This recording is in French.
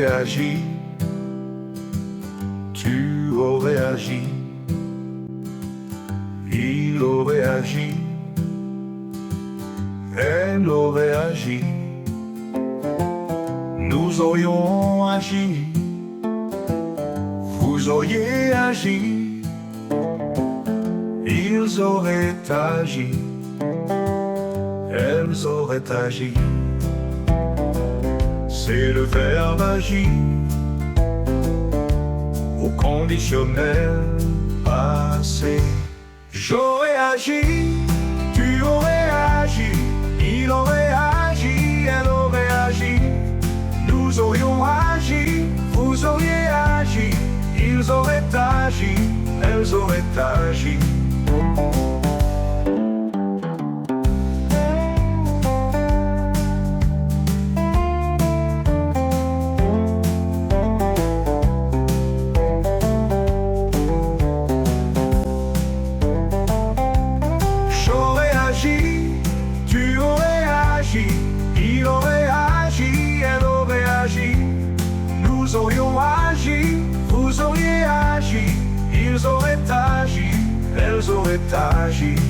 agi, tu aurais agi, il aurait agi, elle aurait agi, nous aurions agi, vous auriez agi, ils auraient agi, elles auraient agi. C'est le verbe agir au conditionnel passé. J'aurais agi, tu aurais agi, il aurait agi, elle aurait agi, nous aurions agi, vous auriez agi, ils auraient agi, elles auraient agi. Il aurait agi, elle aurait agi, nous aurions agi, vous auriez agi, ils auraient agi, elles auraient agi.